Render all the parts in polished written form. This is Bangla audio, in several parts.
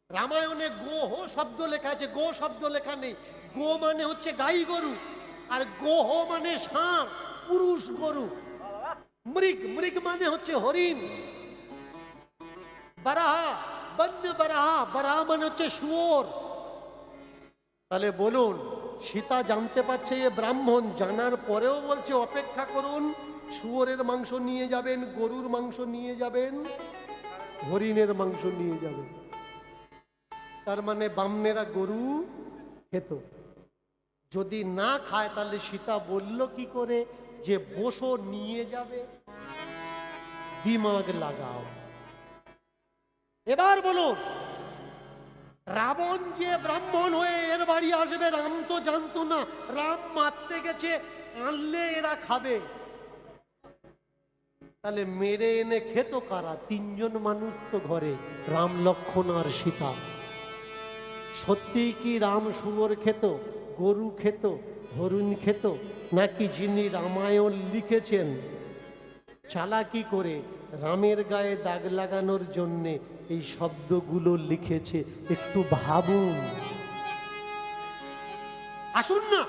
রামায়ণে গোহ শব্দ লেখা আছে, গো শব্দ লেখা নেই। গো মানে হচ্ছে গাই গরু, আর গোহ মানে ষাঁড়, পুরুষ গরু। মৃগ, মৃগ মানে হচ্ছে হরিণ। বারাহা, বন্য বারাহা, বারাহা মানে হচ্ছে শুয়োর। তাহলে বলুন, সীতা জানতে পারছে এ ব্রাহ্মণ, জানার পরেও বলছে অপেক্ষা করুন, শুয়োরের মাংস নিয়ে যাবেন, গরুর মাংস নিয়ে যাবেন, হরিণের মাংস নিয়ে যাবেন। তার মানে বামনেরা গরু খেত। যদি না খায় তাহলে সীতা বলল কি করে যে বসো নিয়ে যাবে? দিমাগ লাগাও। এবার বলুন, রাবণ যে ব্রাহ্মণ হয়ে এর বাড়ি আসবে, রাম তো জানতো না। রাম মারতে গেছে, আনলে এরা খাবে। তাহলে মেরে এনে খেত কারা? তিনজন মানুষ তো ঘরে, রাম, লক্ষ্মণ আর সীতা। সত্যি কি রাম শুয়োর খেত, গরু খেত, হরিণ খেত? নাকি যিনি রামায়ণ লিখেছেন চালাকি করে রামের গায়ে দাগ লাগানোর জন্যে এই শব্দগুলো লিখেছে? একটু ভাবুন। আসুন না,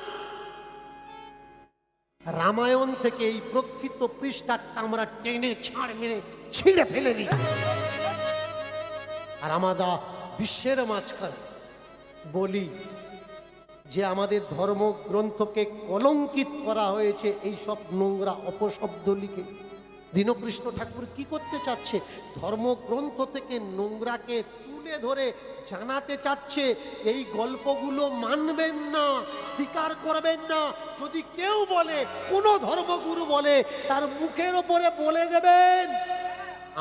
রামায়ণ থেকে এই প্রকৃত পৃষ্ঠাটা আমরা টেনে ছাড় মেরে ছিঁড়ে ফেলে দিই। আর আমরা বিশ্বের মাঝখানে বলি যে আমাদের ধর্মগ্রন্থকে কলঙ্কিত করা হয়েছে এই সব নোংরা অপশব্দ লিখে। দীনকৃষ্ণ ঠাকুর কি করতে চাচ্ছে? ধর্মগ্রন্থ থেকে নোংরাকে তুলে ধরে জানাতে চাচ্ছে এই গল্পগুলো মানবেন না, স্বীকার করবেন না। যদি কেউ বলে, কোনো ধর্মগুরু বলে, তার মুখের ওপরে বলে দেবেন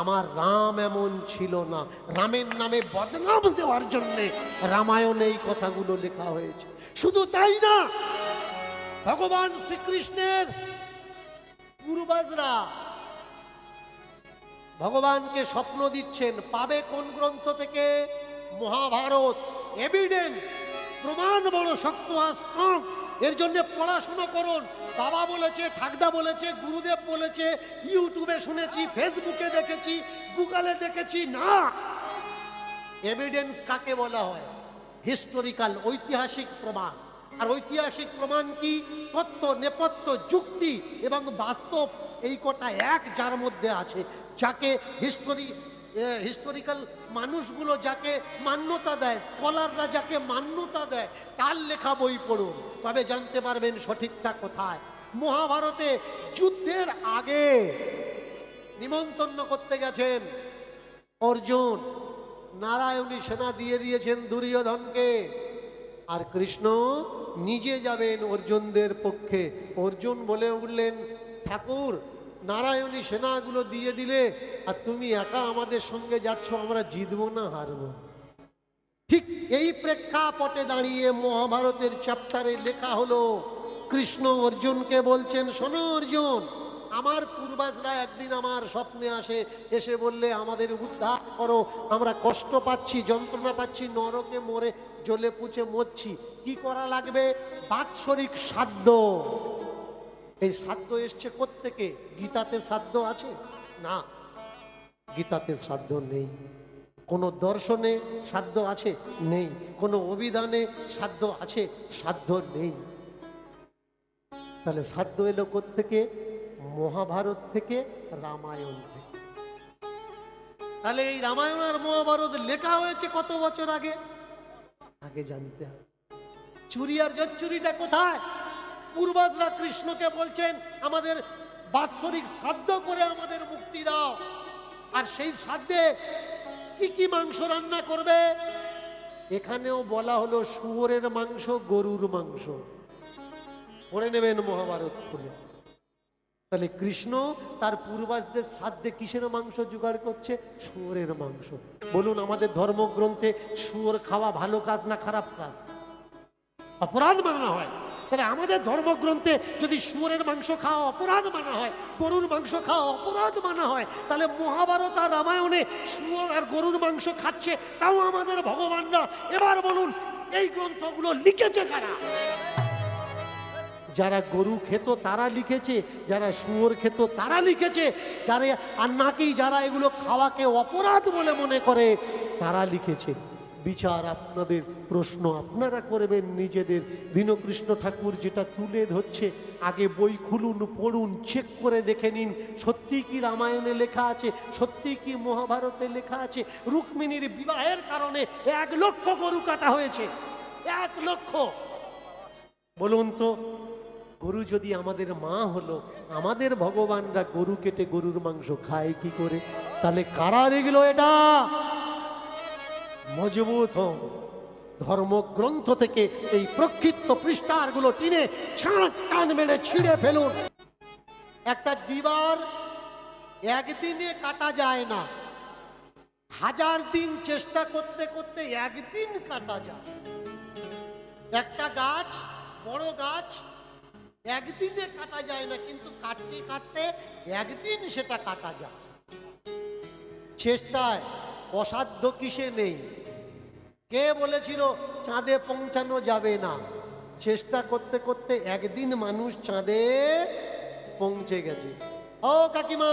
আমার রাম এমন ছিল না। রামের নামে বদনাম দেওয়ার জন্যে রামায়ণে এই কথাগুলো লেখা হয়েছে। শুধু তাই না, ভগবান শ্রীকৃষ্ণের পূর্বজরা ভগবানকে স্বপ্ন দিচ্ছেন। পাবে কোন গ্রন্থ থেকে? মহাভারত। এভিডেন্স, প্রমাণ বড় শক্ত আর স্ট্রং। এর জন্য পড়াশুনো করুন। বাবা বলেছে, ঠাকদা বলেছে, গুরুদেব বলেছে, ইউটিউবে শুনেছি, ফেসবুকে দেখেছি, গুগলে দেখেছি না। এভিডেন্স কাকে বলা হয়? হিস্টোরিক্যাল, ঐতিহাসিক প্রমাণ। আর ঐতিহাসিক প্রমাণ কি? তথ্য, নেপথ্য, যুক্তি এবং বাস্তব, এই কটা এক যার মধ্যে আছে। যাকে হিস্টোরিক্যাল মানুষগুলো যাকে মান্যতা দেয়, স্কলাররা যাকে মান্যতা দেয়, তার লেখা বই পড়ুন, তবে জানতে পারবেন সঠিকটা কোথায়। মহাভারতে যুদ্ধের আগে নিমন্ত্রণ করতে গেছেন অর্জুন। নারায়ণী সেনা দিয়ে দিয়েছেন দুর্যোধনকে, আর কৃষ্ণ নিজে যাবেন অর্জুনদের পক্ষে। অর্জুন বলে উঠলেন, ঠাকুর, নারায়ণী সেনাগুলো দিয়ে দিলে আর তুমি একা আমাদের সঙ্গে যাচ্ছ, আমরা জিতবো না হারবো? ঠিক এই প্রেক্ষাপটে দাঁড়িয়ে মহাভারতের চ্যাপ্টারে লেখা হলো, কৃষ্ণ অর্জুনকে বলছেন, শোনো অর্জুন, আমার পূর্বজরা একদিন আমার স্বপ্নে এসে বললে আমাদের উদ্ধার করো, আমরা কষ্ট পাচ্ছি, যন্ত্রণা পাচ্ছি, নরকে মরে জ্বলে পুড়ে মরছি, কি করা লাগবে? বাৎসরিক শ্রাদ্ধ। এই শ্রাদ্ধ এসছে কোত্থেকে? গীতাতে শ্রাদ্ধ আছে? না, গীতাতে শ্রাদ্ধ নেই। কোন দর্শনে শ্রাদ্ধ আছে? নেই। কোন অভিধানে শ্রাদ্ধ আছে? শ্রাদ্ধ নেই। তাহলে শ্রাদ্ধ এলো কোত্থেকে? মহাভারত থেকে, রামায়ণ থেকে। তাহলে এই রামায়ণ আর মহাভারত লেখা হয়েছে কত বছর আগে? আগে জানতে হবে। চুরি আর জচ্চুরিটা কোথায়? পূর্বজরা কৃষ্ণকে বলছেন আমাদের বাৎসরিক শ্রাদ্ধ করে আমাদের মুক্তি দাও। আর সেই শ্রাদ্ধে কি কি মাংস রান্না করবে? এখানেও বলা হলো শুয়োরের মাংস, গরুর মাংস। পড়ে নেবেন মহাভারত খুলে। তাহলে কৃষ্ণ তার পূর্বজদের শ্রাদ্ধে কিসের মাংস জোগাড় করছে? শুয়োরের মাংস। বলুন, আমাদের ধর্মগ্রন্থে শুয়োর খাওয়া ভালো কাজ না খারাপ কাজ? অপরাধ মানা হয়। তাহলে আমাদের ধর্মগ্রন্থে যদি শুয়োরের মাংস খাওয়া অপরাধ মানা হয়, গরুর মাংস খাওয়া অপরাধ মানা হয়, তাহলে মহাভারত আর রামায়ণে শুয়োর আর গরুর মাংস খাচ্ছে তাও আমাদের ভগবানরা। এবার বলুন, এই গ্রন্থগুলো লিখেছে কারা? যারা গরু খেত তারা লিখেছে, যারা শুয়োর খেত তারা লিখেছে, আর নাকি যারা এগুলো খাওয়াকে অপরাধ বলে মনে করে তারা লিখেছে। বিচার আপনাদের, প্রশ্ন আপনারা করবেন নিজেদের। দীনকৃষ্ণ ঠাকুর যেটা তুলে ধরছে, আগে বই খুলুন, পড়ুন, চেক করে দেখে নিন সত্যি কি রামায়ণে লেখা আছে, সত্যি কি মহাভারতে লেখা আছে। রুক্মিণীর বিবাহের কারণে 1 লক্ষ গরু কাটা হয়েছে, 1 লক্ষ। বলুন তো, গরু যদি আমাদের মা হলো, আমাদের ভগবানরা গরু কেটে গরুর মাংস খায় কি করে? তাহলে কারা লিখলো এটা? মজবুত হন, ধর্মগ্রন্থ থেকে এই প্রক্ষিপ্ত পৃষ্ঠাগুলো টিনে ছাঁট টান মেরে ছিঁড়ে ফেলুন। একটা দিবার একদিনে কাটা যায় না, 1000 দিন চেষ্টা করতে করতে একদিন কাটা যায়। একটা গাছ, বড় গাছ, একদিনে কাটা যায় না, কিন্তু কাটতে কাটতে একদিন সেটা কাটা যায়। চেষ্টায় অসাধ্য কিসে নেই? কে বলেছিল চাঁদে পৌঁছানো যাবে না? চেষ্টা করতে করতে একদিন মানুষ চাঁদে পৌঁছে গেছে। ও কাকিমা,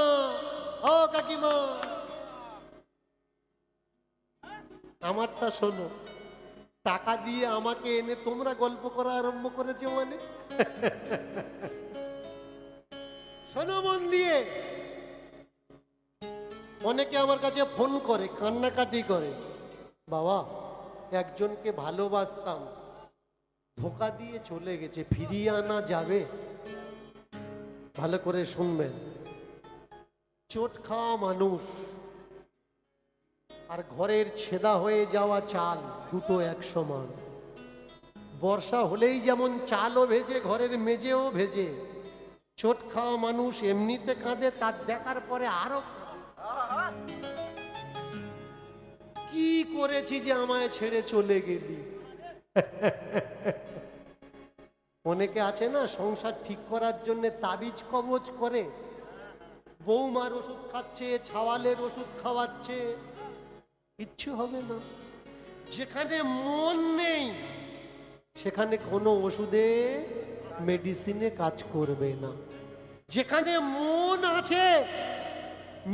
ও কাকিমা, আমারটা শোনো। টাকা দিয়ে আমাকে এনে তোমরা গল্প করা আরম্ভ করেছো মানে? শোনো মন দিয়ে। অনেকে আমার কাছে ফোন করে, কান্নাকাটি করে, বাবা একজনকে ভালোবাসতাম, ধোঁকা দিয়ে চলে গেছে, ফিরিয়ে আনা যাবে? ভালো করে শুনবেন, চোট খাওয়া মানুষ আর ঘরের ছেদা হয়ে যাওয়া চাল দুটো এক সমান। বর্ষা হলেই যেমন চালও ভেজে, ঘরের মেঝেও ভেজে। চোট খাওয়া মানুষ এমনিতে কাঁদে, তার দেখার পরে আরো কি করেছি যে আমায় ছেড়ে চলে গেলি। অনেকে আছে না, সংসার ঠিক করার জন্য তাবিজ কবজ করে, বৌমার ওষুধ খাচ্ছে, ছাওয়ালের ওষুধ খাওয়াচ্ছে, কিচ্ছু হবে না। যেখানে মন নেই সেখানে কোনো ওষুধে, মেডিসিনে কাজ করবে না। যেখানে মন আছে,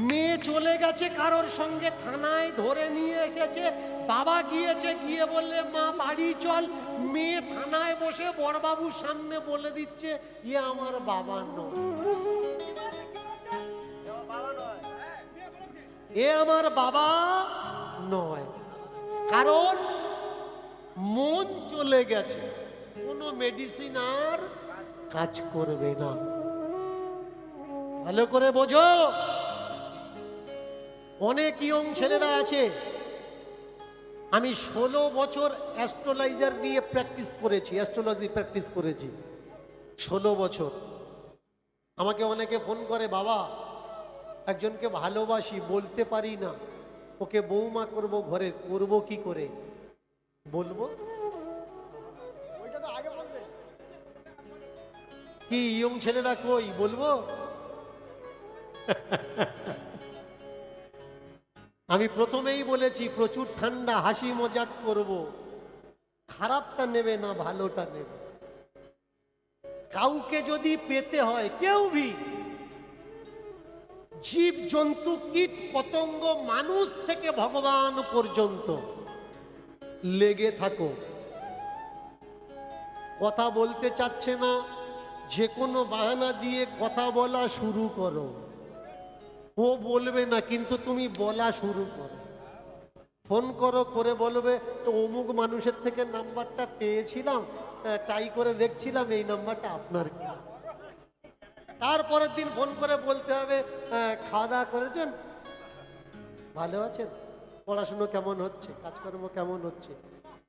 মেয়ে চলে গেছে কারোর সঙ্গে, থানায় ধরে নিয়ে এসেছে, বাবা গিয়েছে, গিয়ে বললে মা বাড়ি চল, মেয়ে থানায় বসে বড়বাবুর সামনে বলে দিচ্ছে ইয়ে আমার বাবা নয়, এ আমার বাবা নয়। কারণ মন চলে গেছে, কোনো মেডিসিন আর কাজ করবে না। ভালো করে বোঝো। অনেক ইয়ং ছেলেরা আছে, আমি 16 বছর অ্যাস্ট্রোলজার নিয়ে প্র্যাকটিস করেছি, অ্যাস্ট্রোলজি প্র্যাকটিস করেছি 16 বছর। আমাকে অনেকে ফোন করে, বাবা একজনকে ভালোবাসি, বলতে পারি না, ওকে বৌমা করব ঘরে, করব কি করে? বলবো কি? ইয়ং ছেলেরা কই, বলবো? আমি প্রথমেই বলেছি প্রচুর ঠান্ডা, হাসি মজাক করব, খারাপটা নেবে না, ভালোটা নেবে। কাউকে যদি পেতে হয়, কেউ ভি, জীব জন্তু কীট পতঙ্গ মানুষ থেকে ভগবান পর্যন্ত লেগে থাকো। কথা বলতে চাচ্ছে না, যে কোনো বাহানা দিয়ে কথা বলা শুরু করো। ও বলবে না, কিন্তু তুমি বলা শুরু করো। ফোন করো, করে বলবে তো অমুক মানুষের থেকে নাম্বারটা পেয়েছিলাম, ট্রাই করে দেখছিলাম, এই নাম্বারটা আপনার কি? তারপরের দিন ফোন করে বলতে হবে খাওয়া দাওয়া করেছেন, ভালো আছেন, পড়াশুনো কেমন হচ্ছে, কাজকর্ম কেমন হচ্ছে।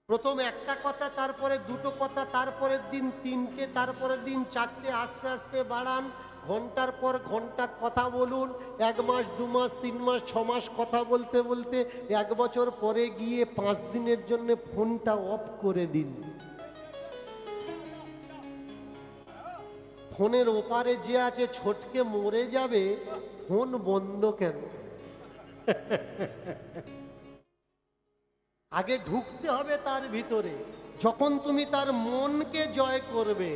প্রথম একটা কথা, তারপরে দুটো কথা, তারপরের দিন 3টে, তারপরের দিন 4টে, আস্তে আস্তে বাড়ান। ঘন্টার পর ঘন্টা কথা বলুন। 1 মাস 2 মাস 3 মাস 6 মাস কথা বলতে বলতে 1 বছর পরে গিয়ে 5 দিনের জন্য ফোনটা অফ করে দিন। ফোনের ওপারে যে আছে ছোটকে মরে যাবে, ফোন বন্ধ কেন? আগে ঢুকতে হবে তার ভিতরে। যখন তুমি তার মনকে জয় করবে,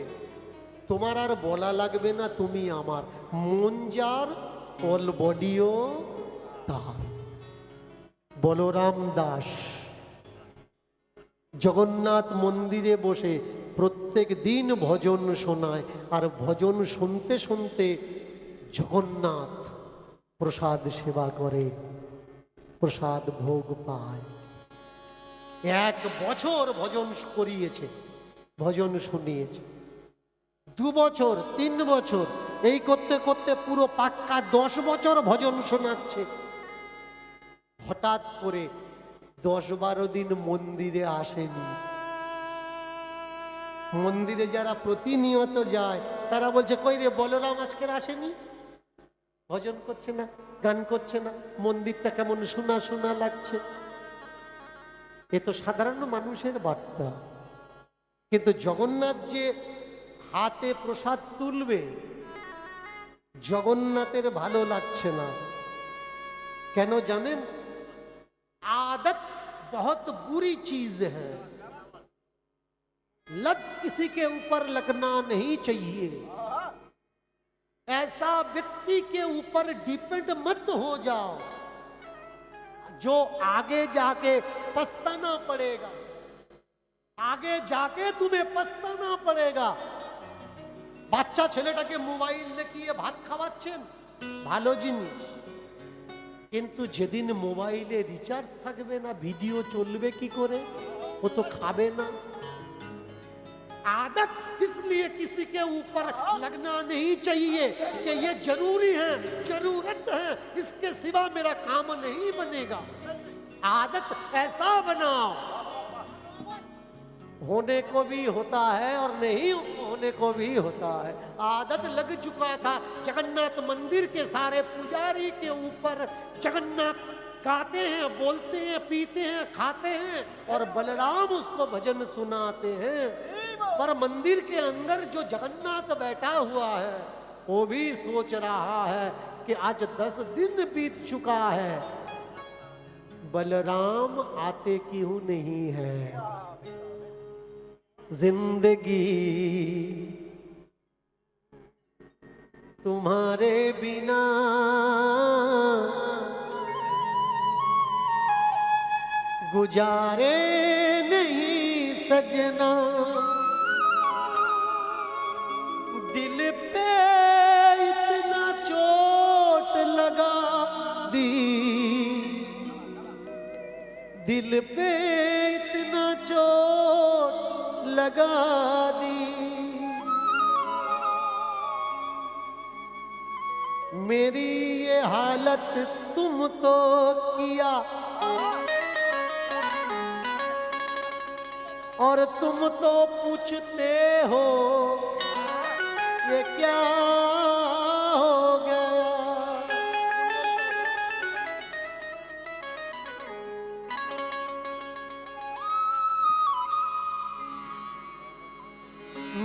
তোমার আর বলা লাগবে না তুমি আমার। মন যার, অল বডিও তার। বলরাম দাস। জগন্নাথ মন্দিরে বসে প্রত্যেক দিন ভজন শোনায়, আর ভজন শুনতে শুনতে জগন্নাথ প্রসাদ সেবা করে, প্রসাদ ভোগ পায়। 1 বছর ভজন করিয়েছে, ভজন শুনিয়েছে। 2 বছর, 3 বছর, এই করতে করতে পুরো পাক্কা 10 বছর ভজন শোনাচ্ছে। হঠাৎ করে 10-12 দিন মন্দিরে আসেনি। মন্দিরে যারা প্রতিনিয়ত যায় তারা বলছে, কই রে বলরাম আজকে আসেনি, ভজন করছে না, গান করছে না, মন্দিরটা কেমন শোনা শোনা লাগছে। এ তো সাধারণ মানুষের বার্তা। কিন্তু জগন্নাথ যে হাতে প্রসাদ তুলবে, জগন্নাথের ভালো লাগছে না। কেন জানেন? आदत बहुत बुरी चीज है, लत किसी के ऊपर लगना नहीं चाहिए। ऐसा व्यक्ति के ऊपर डिपेंड मत हो जाओ जो आगे जाके पछताना पड़ेगा, आगे जाके तुम्हें पछताना पड़ेगा। বাচ্চা ছেলেটাকে মোবাইল দেখিয়ে ভাত খাওয়াচ্ছেন, ভালো জিনিস, কিন্তু যেদিন মোবাইলে রিচার্জ থাকবে না, ভিডিও চলবে কি করে? ও তো খাবে না। आदत इसलिए किसी के ऊपर लगना नहीं चाहिए कि ये जरूरी है, जरूरत है, इसके सिवा मेरा काम नहीं बनेगा। आदत ऐसा बनाओ, होने को भी होता है और नहीं होने को भी होता है। आदत लग चुका था जगन्नाथ मंदिर के सारे पुजारी के ऊपर। जगन्नाथ गाते हैं, बोलते हैं, पीते हैं, खाते हैं, और बलराम उसको भजन सुनाते हैं। पर मंदिर के अंदर जो जगन्नाथ बैठा हुआ है वो भी सोच रहा है कि आज 10 दिन बीत चुका है, बलराम आते क्यों नहीं है। जिंदगी तुम्हारे बिना गुजारे नहीं सजना, दिल पे इतना चोट लगा दी, दिल पे इतना चोट लगा दी, मेरी ये हालत तुम तो किया, और तुम तो पूछते हो ये क्या हो गया।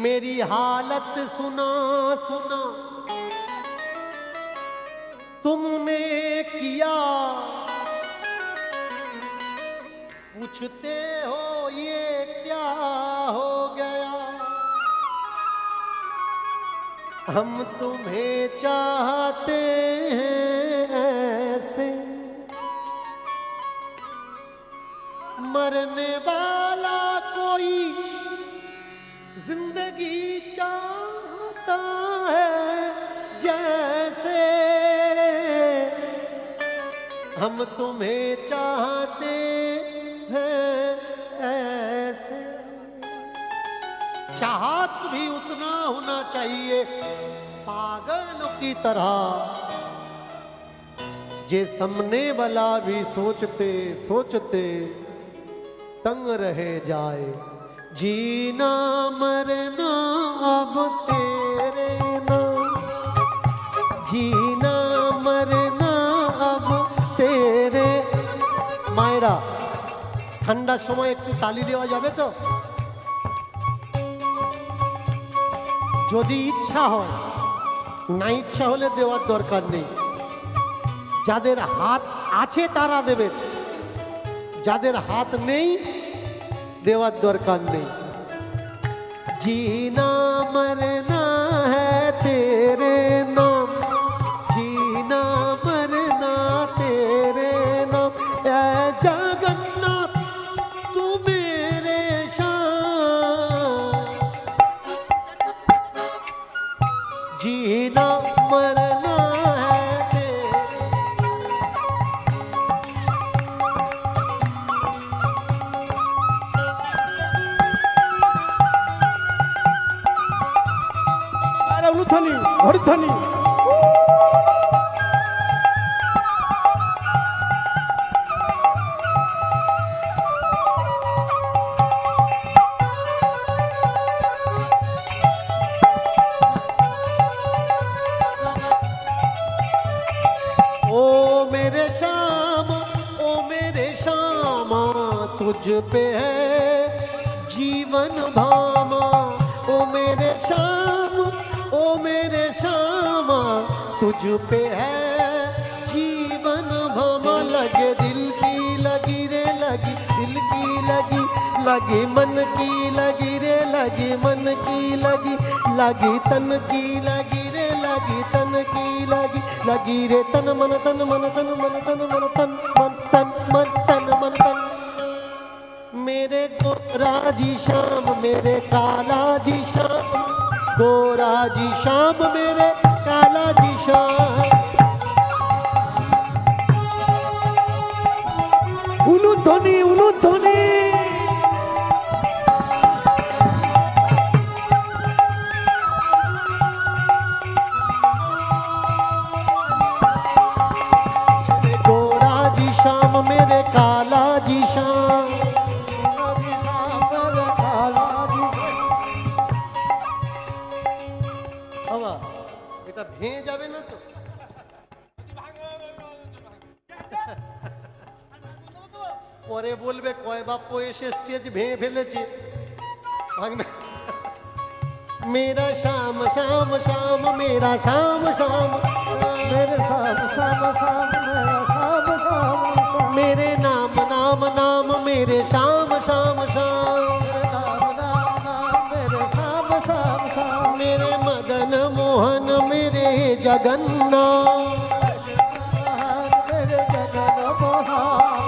मेरी हालत सुना सुना तुमने किया, पूछते हो ये क्या हो गया। हम तुम्हें चाहते हैं ऐसे, मरने वाला कोई जिंदगी चाहता है जैसे, हम तुम्हें चाहते हैं ऐसे। चाहत भी उतना होना चाहिए पागलों की तरह, जे सामने वाला भी सोचते सोचते तंग रह जाए। जीना मरना अब तेरे नाम, जीना मरना अब तेरे। मायरा ঠান্ডার সময় একটু তালি দেওয়া যাবে তো? যদি ইচ্ছা হয়, না ইচ্ছা হলে দেওয়ার দরকার নেই। যাদের হাত আছে তারা দেবেন, যাদের হাত নেই দেওয়ার দরকার নেই। जीना मरना है तेरे नाम, जीना मरना तेरे नाम। ऐ जगन्नाथ तू मेरे হরিধ্বনি হরিধ্বনি। तुझ पे है जीवन भामा, ओ मेरे श्याम, ओ मेरे श्यामा, तुझ पे है जीवन भामा। लगे दिल की लगी रे लगी, दिल की लगी लगी, मन की लगी रे लगी, मन की लगी लगी, तन की लगी रे लगी, तन की लगी लगी रे, तन मन तन मन तन मन तन मन तन मन तन मन तन मन तन। मेरे गोरा जी श्याम, मेरे काला जी श्याम, गोरा जी श्याम, मेरे काला जी श्याम। उलूध्वनि उलूध्वनि। गोरा जी श्याम, मेरे काला जी श्याम। এটা ভেঙে যাবে না তো? পরে বলবে কয় বাপ্পো এসে স্টেজ ভেঙে ফেলেছে। मेरा श्याम श्याम श्याम, मेरा श्याम श्याम, मेरे श्याम श्याम श्याम, मेरा श्याम श्याम, मेरे नाम नाम नाम, मेरे श्याम श्याम श्याम, नाम नाम नाम, मेरे श्याम श्याम श्याम, मेरे मदन मोहन, मेरे जगन्नाथ, मेरे जगन मोहन,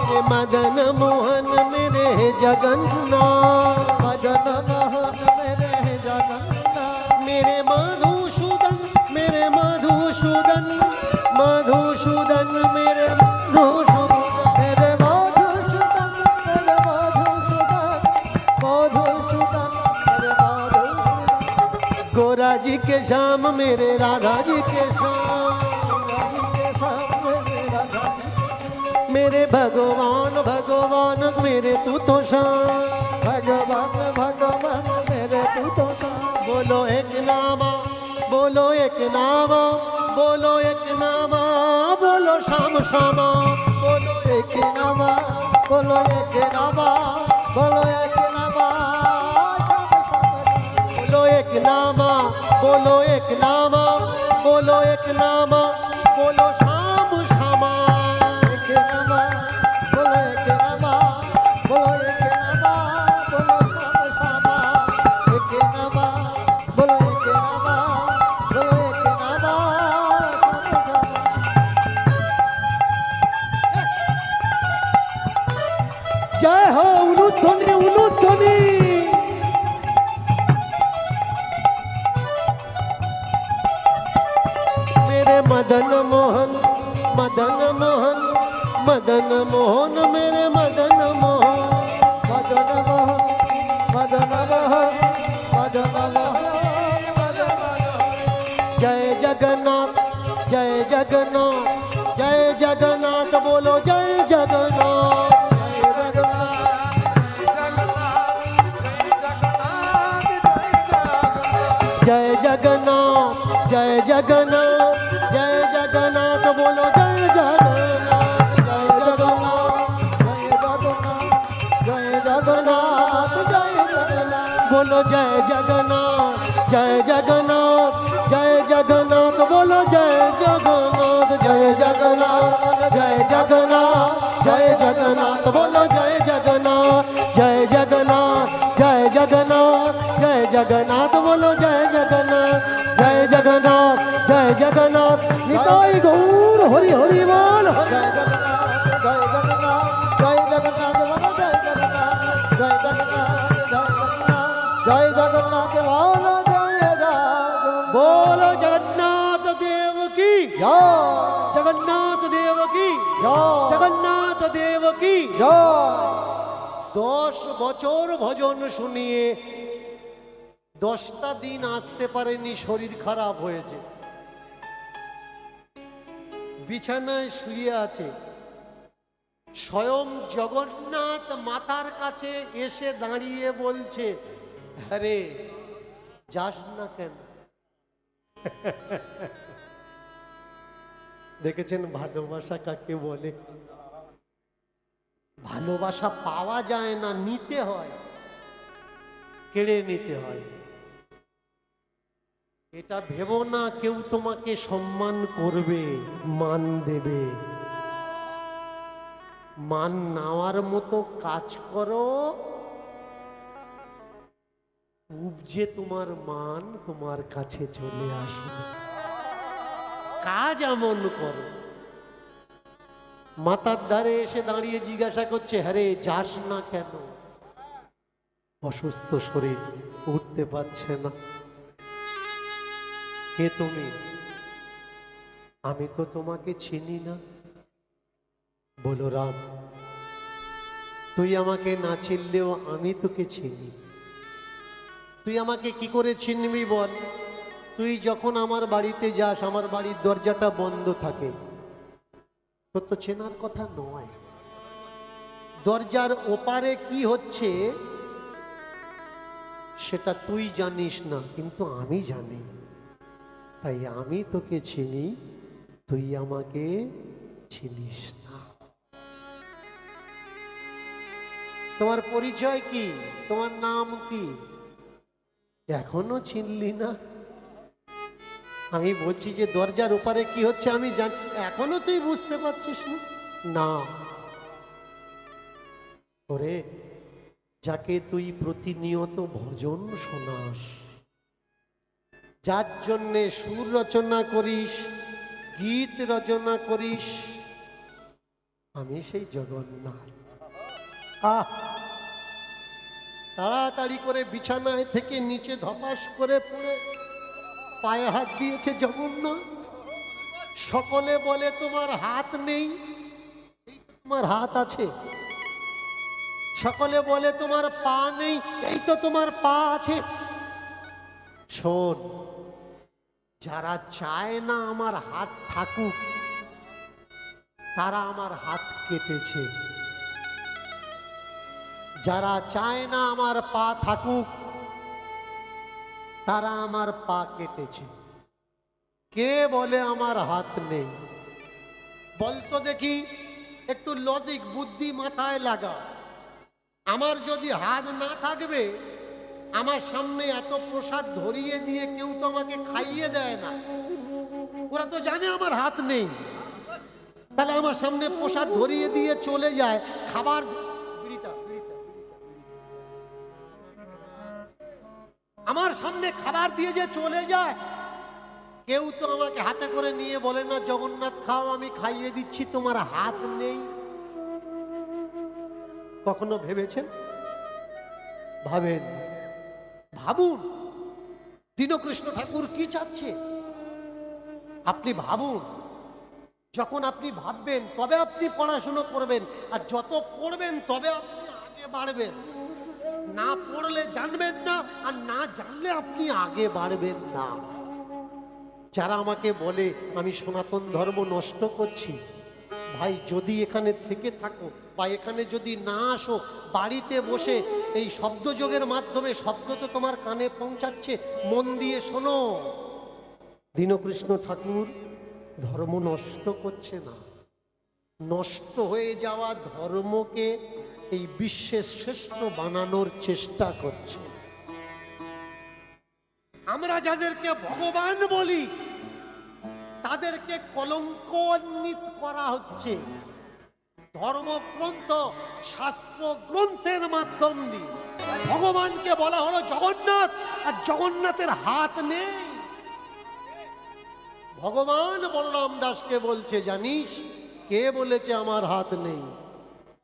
मेरे मदन मोहन, मेरे जगन्नाथ, मदन मोहन, मेरे जगन्नाथ, मेरे मधुसूदन, मेरे मधुसूदन, मधुसूदन, मेरे मधुसूदन, मेरे मधुसूदन, मेरे मधुसूदन, मधुसूदन, मेरे मधुसूदन। गोरा जी के श्याम, मेरे राधा जी के श्याम, मेरे भगवान भगवान, मेरे तू तो श्याम, भगवान भगवान, मेरे तू तो श्याम। बोलो एक नामा, बोलो एक नामा, बोलो एक नामा, बोलो श्याम श्यामा, बोलो एक नामा, बोलो एक नामा, बोलो एक नामा, बोलो एक नामा, बोलो एक नामा, बोलो एक नामा, बोलो श्याम श्यामा, एक नामा, बोलो एक नामा, बोलो एक नामा, बोलो श्याम श्यामा, एक नामा, बोलो एक नामा, बोलो एक नामा, जय हो उलूध्वनि उलूध्वनि। मेरे मदन मोहन, मदन मोहन, मदन मोहन, मेरे मदन मोहन, मदन मोहन, मदन मोहन, मदन मोहन, मदन मोहन। जय जगन्नाथ, जय जगन्नाथ, जय जगन्नाथ, बोलो जय जगन्नाथ, जय जगन्नाथ, जय जगन्नाथ, जय जगन्नाथ, बोलो जय जगन्नाथ, जय जगन्नाथ, जय जगन्नाथ, जय जगन्नाथ, जय जगन्नाथ, बोलो जय जगन्नाथ, जय जगन्नाथ, जय जगन्नाथ, बोलो जय जगन्नाथ, जय जगन्नाथ, जय जगन्नाथ, जय जगन्नाथ, बोलो जय जगन्नाथ, जय जगन्नाथ, जय जगन्नाथ, जय जगन्नाथ, बोलो जय जगन्नाथ, जय जगन्नाथ, जय जगन्नाथ, निताई गौर हरि हरि बोल। जय जगन्नाथ, जय जगन्नाथ, जय जगन्नाथ, बोलो जय जगन्नाथ, जय जगन्नाथ, जय जगन्नाथ, जय जगन्नाथ, बोलो जय जगन्नाथ, बोलो जगन्नाथ देव की जय, जगन्नाथ देव की जय, जगन्नाथ देव की जय। 10 বছর ভজন শুনিয়ে 10টা দিন আসতে পারেনি, শরীর খারাপ হয়েছে, বিছানায় শুয়ে আছে। স্বয়ং জগন্নাথ মাতার কাছে এসে দাঁড়িয়ে বলছে, আরে যাস না কেন? দেখেছেন ভালোবাসা কাকে বলে? ভালোবাসা পাওয়া যায় না, নিতে হয়, কেড়ে নিতে হয়। এটা ভেবো না কেউ তোমাকে সম্মান করবে, মান দেবে। মান নেওয়ার মতো কাজ করো, উপজে তোমার মান তোমার কাছে চলে আসবে। কাজ এমন করো। মাথার ধারে এসে দাঁড়িয়ে জিজ্ঞাসা করছে, হ্যারে যাস না কেন? অসুস্থ শরীর, উঠতে পারছে না। কে তুমি? আমি তো তোমাকে চিনি না। বলরাম, তুই আমাকে না চিনলেও আমি তোকে চিনি। তুই আমাকে কি করে চিনবি বল? তুই যখন আমার বাড়িতে যাস, আমার বাড়ির দরজাটা বন্ধ থাকে, তোর তো চেনার কথা নয়। দরজার ওপারে কি হচ্ছে সেটা তুই জানিস না, কিন্তু আমি জানি। তাই আমি তোকে চিনি, তুই আমাকে চিনিস না। তোমার পরিচয় কি? তোমার নাম কি? এখনো চিনলি না? আমি বলছি যে দরজার ওপারে কি হচ্ছে আমি জানি, এখনো তুই বুঝতে পারছিস না? না। ওরে, যাকে তুই প্রতিনিয়ত ভজন শোনাস, যার জন্যে সুর রচনা করিস, গীত রচনা করিস, আমি সেই জগন্নাথ। তাড়াতাড়ি করে বিছানায় থেকে নিচে ধপাস করে পড়ে পায়ে হাত দিয়েছে জগন্নাথ। সকলে বলে তোমার হাত নেই, তোমার হাত আছে। সকলে বলে তোমার পা নেই, এই তো তোমার পা আছে। শোন, যারা চায় না আমার হাত থাকুক, তারা আমার হাত কেটেছে। যারা চায় না আমার পা থাকুক, তারা আমার পা কেটেছে। কে বলে আমার হাত নেই? বলতো দেখি, একটু লজিক বুদ্ধি মাথায় লাগা। আমার যদি হাত না থাকবে, আমার সামনে এত প্রসাদ ধরিয়ে দিয়ে কেউ তো আমাকে খাইয়ে দেয় না। ওরা তো জানে আমার হাত নেই, তাহলে আমার সামনে প্রসাদ ধরিয়ে দিয়ে চলে যায়। খাবার আমার সামনে খাবার দিয়ে যে চলে যায়, কেউ তো আমাকে হাতে করে নিয়ে বলে না জগন্নাথ খাও, আমি খাইয়ে দিচ্ছি, তোমার হাত নেই। কখনো ভেবেছেন? ভাবেন, ভাবুন দীনকৃষ্ণ ঠাকুর কি চাচ্ছে। আপনি ভাবুন। যখন আপনি ভাববেন তবে আপনি পড়াশুনো করবেন, আর যত পড়বেন তবে আপনি আগে বাড়বেন। না পড়লে জানবেন না, আর না জানলে আপনি আগে বাড়বেন না। যারা আমাকে বলে আমি সনাতন ধর্ম নষ্ট করছি, ভাই যদি এখানে থেকে থাকো বা এখানে যদি না আসো, বাড়িতে বসে এই শব্দযোগের মাধ্যমে শব্দ তো তোমার কানে পৌঁছাচ্ছে, মন দিয়ে শোনো। দীনকৃষ্ণ ঠাকুর ধর্ম নষ্ট করছে না, নষ্ট হয়ে যাওয়া ধর্মকে এই বিশ্বের শ্রেষ্ঠ বানানোর চেষ্টা করছে। আমরা যাদেরকে ভগবান বলি, তাদেরকে কলঙ্কান্বিত করা হচ্ছে ধর্মগ্রন্থ, শাস্ত্র গ্রন্থের মাধ্যম দিয়ে। ভগবানকে বলা হলো জগন্নাথ, আর জগন্নাথের হাত নেই। ভগবান বলরাম দাসকে বলছে, জানিস কে বলেছে আমার হাত নেই?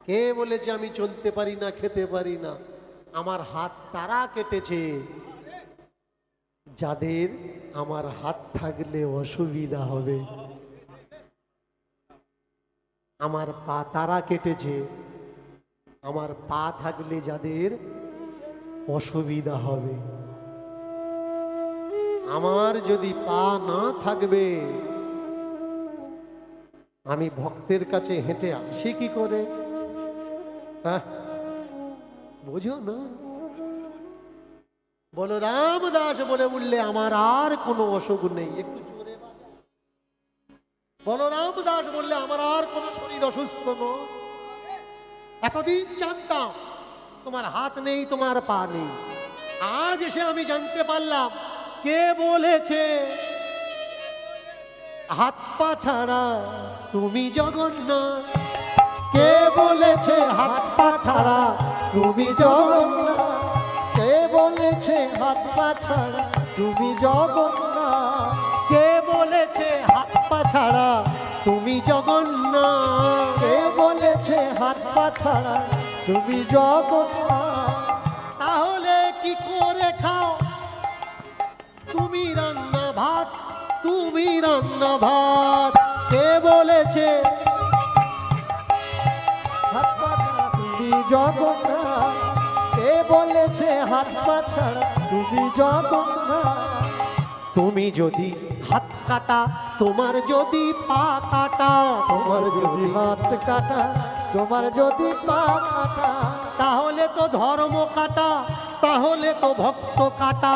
কে বলেছে আমি চলতে পারি না, খেতে পারি না? আমার হাত তারা কেটেছে যাদের আমার হাত থাকলে অসুবিধা হবে। আমার পা তারা কেটেছে আমার পা থাকলে যাদের অসুবিধা হবে। আমার যদি পা না থাকবে আমি ভক্তের কাছে হেঁটে আসি কি করে? হ্যাঁ, বুঝো না? বলরাম দাস বলে উঠলে আমার আর কোনো অসুখ নেই। একটু জোরে বাজা। বলরাম দাস বললে আমার আর কোনো শরীর অসুস্থ নয়। এতদিন জানতাম তোমার হাত নেই, তোমার পা নেই। আজ এসে আমি জানতে পারলাম কে বলেছে হাত পা ছাড়া তুমি জগন্নাথ। কে বলেছে হাত পা ছাড়া তুমি জগন্নাথ? কে বলেছে হাত পা ছাড়া তুমি জগন্নাথ? কে বলেছে হাত পা ছাড়া তুমি জগন্নাথ? কে বলেছে হাত পা ছাড়া তুমি জগন্নাথ? তাহলে কি করে খাও তুমি রান্না ভাত? তুমি রান্না ভাত? কে বলেছে হাত পা ছাড়া তুমি জগন্নাথ? কে বলেছে হাত পা ছাড়া তুমি জগন্নাথ? তুমি যদি হাত কাটা, তোমার যদি পা কাটা, তোমার যদি হাত কাটা, তোমার যদি পা কাটা, তাহলে তো ধর্ম কাটা, তাহলে তো ভক্ত কাটা,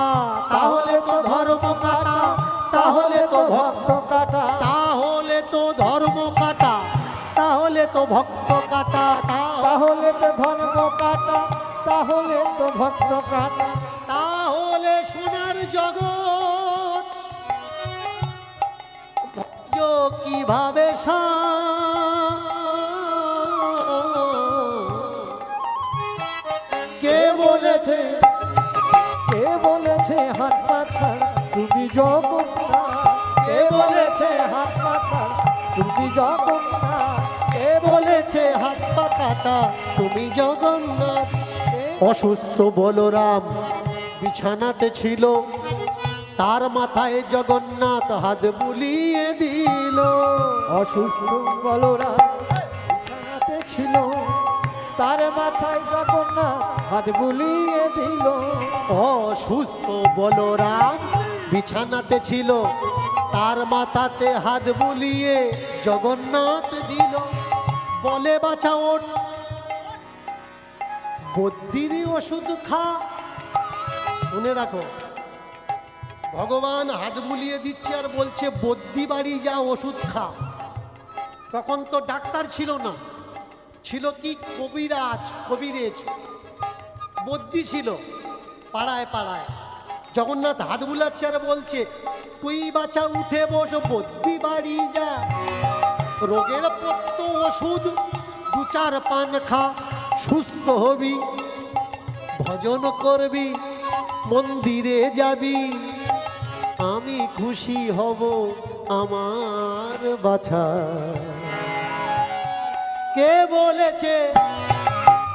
তাহলে তো ধর্ম কাটা, তাহলে তো ভক্ত কাটা, তাহলে তো ধর্ম কাটা, তাহলে তো ভক্ত কাটা, তাহলে তো ধর্ম কাটা, তাহলে তো ভক্ত কাটা। তাহলে সোনার জগৎ ভক্ত কিভাবে কে বলেছে, কে বলেছে হাত পা ছাড়া তুমি জগন্নাথ? কে বলেছে হাত পা ছাড়া তুমি জগন্নাথ? কে বলেছে হাত পা কাটা তুমি জগন্নাথ? অসুস্থ বলরাম বিছানাতে ছিল, তার মাথায় জগন্নাথ হাত বুলিয়ে দিল। অসুস্থ বলরাম বিছানাতে ছিল, তার মাথায় জগন্নাথ হাত বুলিয়ে দিল। অসুস্থ বলরাম বিছানাতে ছিল, তার মাথাতে হাত বুলিয়ে জগন্নাথ দিল। বলে বাছা ওঠ, বদ্যিরই ওষুধ খা। শুনে রাখো, ভগবান হাত বুলিয়ে দিচ্ছে আর বলছে বদ্যি বাড়ি যা ওষুধ খা। তখন তো ডাক্তার ছিল না, ছিল কি কবিরাজ, কবিরেজ, বদ্যি ছিল পাড়ায় পাড়ায়। জগন্নাথ হাত বুলাচ্ছে আর বলছে তুই বাচ্চা উঠে বস, বদ্যি বাড়ি যা। রোগের পত্য ওষুধ দু চার পান খা, সুস্থ হবি, ভজন করবি, মন্দিরে যাবি, আমি খুশি হব আমার বাছা। কে বলেছে,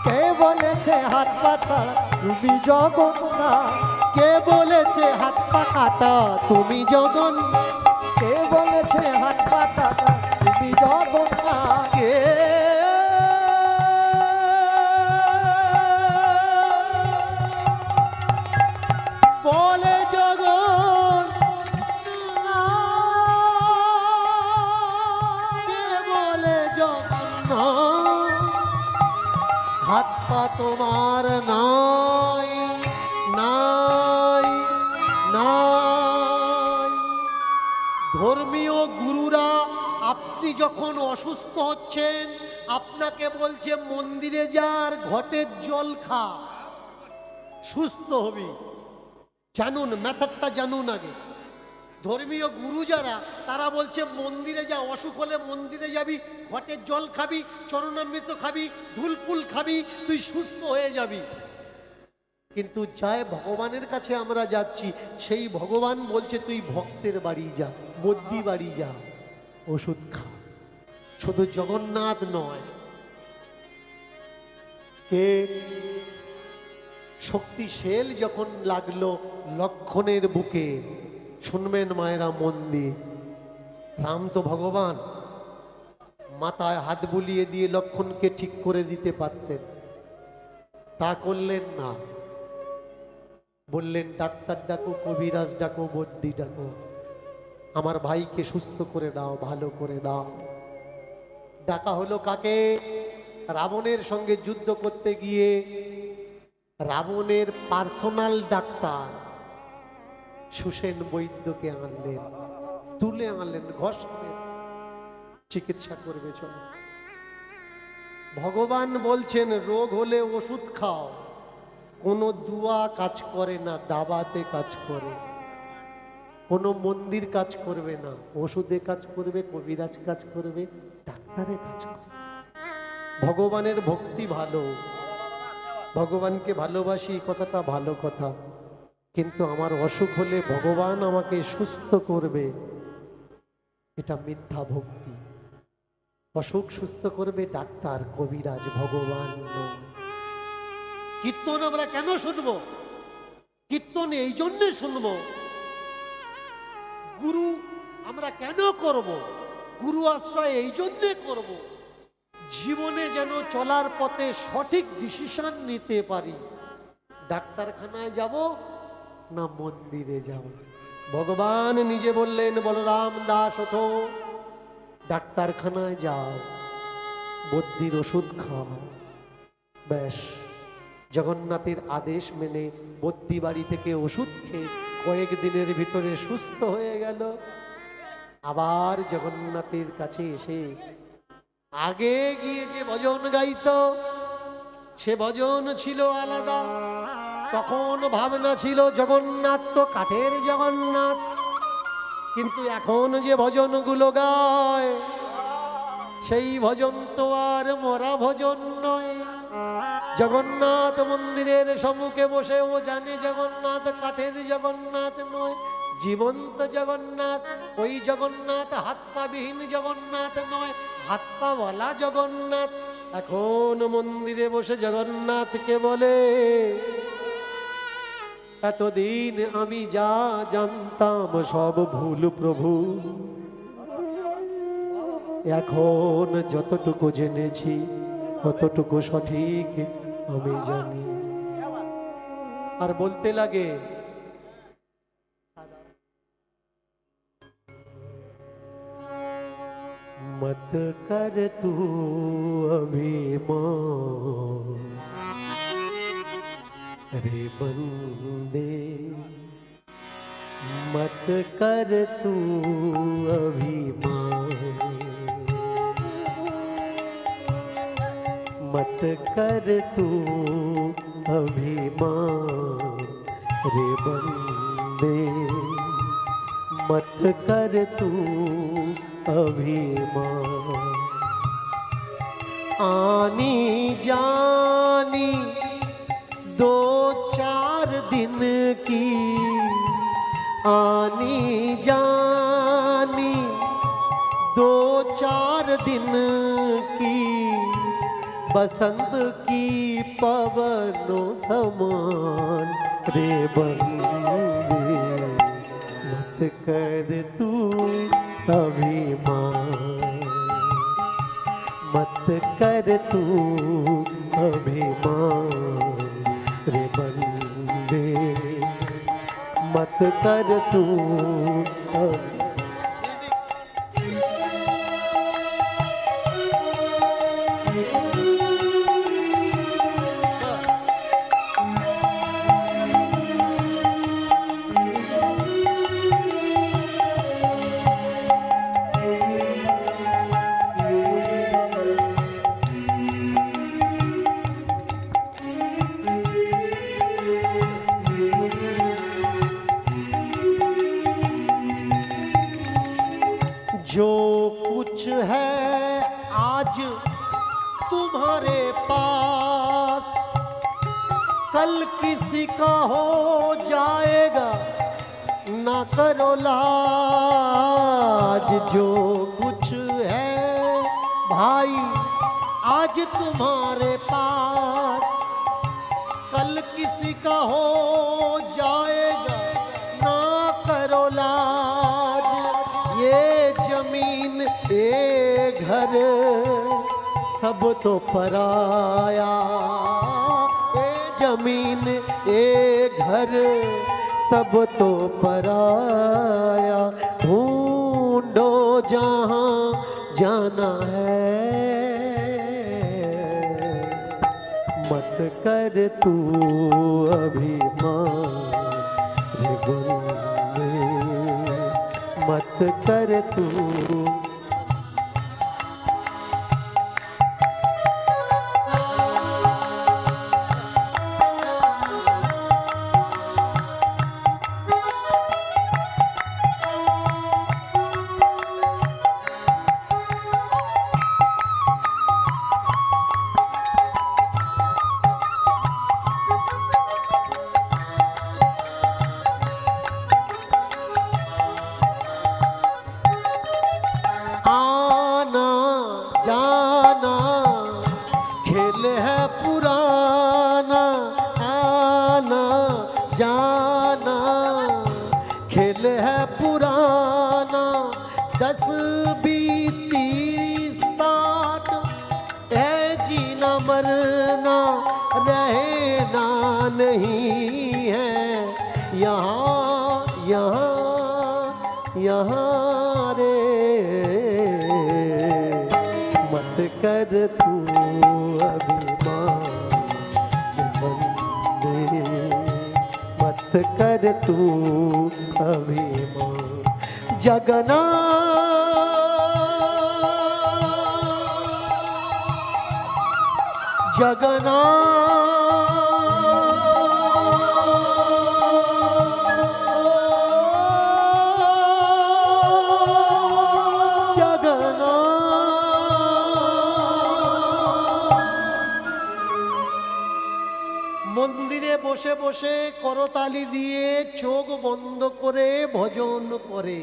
কে বলেছে হাত পা ছাড়া তুমি জগন্নাথ? কে বলেছে হাত পা কাটা তুমি জগন্নাথ? কে বলেছে হাত পা কাটা তুমি জগন্নাথ? কে বলে কে বলে জগন্নাথ? হাত পা তোমার নাই, নাই, নাই। ধর্মীয় গুরুরা আপনি যখন অসুস্থ হচ্ছেন আপনাকে বলছে মন্দিরে যার ঘটের জল খা, সুস্থ হবি। জানুন, মেথডটা জানুন আগে। ধর্মীয় গুরু যারা তারা বলছে মন্দিরে যা, অসুখ হলে মন্দিরে যাবি, ঘটের জল খাবি, চরণামৃত খাবি, ধুলফুল খাবি, তুই সুস্থ হয়ে যাবি। কিন্তু যাই ভগবানের কাছে আমরা যাচ্ছি, সেই ভগবান বলছে তুই ভক্তের বাড়ি যা, বদ্যি বাড়ি যা, ওষুধ খা। শুধু জগন্নাথ নয়, কে শক্তিশীল যখন লাগলো লক্ষণের বুকে, শুনবেন মায়েরা মন দিয়ে, রাম তো ভগবান, মাথায় হাত বুলিয়ে দিয়ে লক্ষণকে ঠিক করে দিতে পারতেন, তা করলেন না। বললেন ডাক্তার ডাকো, কবিরাজ ডাকো, বদ্যি ডাকো, আমার ভাইকে সুস্থ করে দাও, ভালো করে দাও। ডাকা হলো কাকে? রাবণের সঙ্গে যুদ্ধ করতে গিয়ে রাবণের পার্সোনাল ডাক্তার সুসেন বৈদ্যকে আনলেন, তুলে আনলেন, ঘষলেন, চিকিৎসা করবে চলো। ভগবান বলছেন রোগ হলে ওষুধ খাও, কোনো দুয়া কাজ করে না, দাবাতে কাজ করে। কোনো মন্দির কাজ করবে না, ওষুধে কাজ করবে, কবিরাজ কাজ করবে, ডাক্তারে কাজ করবে। ভগবানের ভক্তি ভালো, ভগবানকে ভালোবাসি, কথাটা ভালো কথা, কিন্তু আমার অসুখ হলে ভগবান আমাকে সুস্থ করবে, এটা মিথ্যা ভক্তি। অসুখ সুস্থ করবে ডাক্তার, কবিরাজ, ভগবান নয়। কীর্তন আমরা কেন শুনবো? কীর্তন এই জন্যে শুনবো, গুরু আমরা কেন করব? গুরু আশ্রয় এই জন্যে করব, জীবনে যেন চলার পথে সঠিক ডিসিশন নিতে পারি। ডাক্তারখানায় যাব না মন্দিরে যাব? ভগবান নিজে বললেন, বলরাম দাস ওঠো, ডাক্তারখানায় যাও, বদ্যির ওষুধ খাও। ব্যাস, জগন্নাথের আদেশ মেনে বদ্যি বাড়ি থেকে ওষুধ খেয়ে কয়েক দিনের ভিতরে সুস্থ হয়ে গেল। আবার জগন্নাথের কাছে এসে আগে গিয়ে যে ভজন গাইতো, সে ভজন ছিল আলাদা। তখন ভাবনা ছিল জগন্নাথ তো কাঠের জগন্নাথ, কিন্তু এখন যে ভজনগুলো গায় সেই ভজন তো আর মরা ভজন নয়। জগন্নাথ মন্দিরের সম্মুখে বসে ও জানে জগন্নাথ কাঠের জগন্নাথ নয়, জীবন্ত জগন্নাথ। ওই জগন্নাথ হাত পা বিহীন জগন্নাথ নয়, হাত পা ওয়ালা জগন্নাথ। এখন মন্দিরে বসে জগন্নাথকে বলে, এতদিন আমি যা জানতাম সব ভুল প্রভু, এখন যতটুকু জেনেছি ততটুকু সঠিক আমি জানি। আর বলতে লাগে, मत कर तू अभिमान रे बंदे, मत कर तू अभिमान, मत कर तू अभिमान रे बंदे, मत कर तू अभिमान। आनी जानी दो चार दिन की, आनी जानी दो चार दिन की, बसंत की पवनों समान रे बंदे, मत कर तू अभिमान, मत कर तू अभिमान रे बंदे, मत कर तू जो कुछ है आज तुम्हारे पास, कल किसी का हो जाएगा, ना करो लाज। जो कुछ है भाई आज तुम्हारे पास, कल किसी का हो जाएगा, ना करो लाज। ये जमीन ये घर सब तो पराया, ये जमीन ए घर सब तो पराया, ढूंढो जहां जाना है, मत कर तू अभिमान जीवन में, मत कर तू। आना जाना खेल है पुराना, आना जाना खेल है पुराना, 10 20 30 60 है जीना मरना, रहना नहीं है यहाँ यहाँ यहाँ रे, मत कर तू अभिमान बंदे, मत कर तू अभिमान। जगना जगना जगना মন্দিরে বসে বসে করতালি দিয়ে চোখ বন্ধ করে ভজন করে।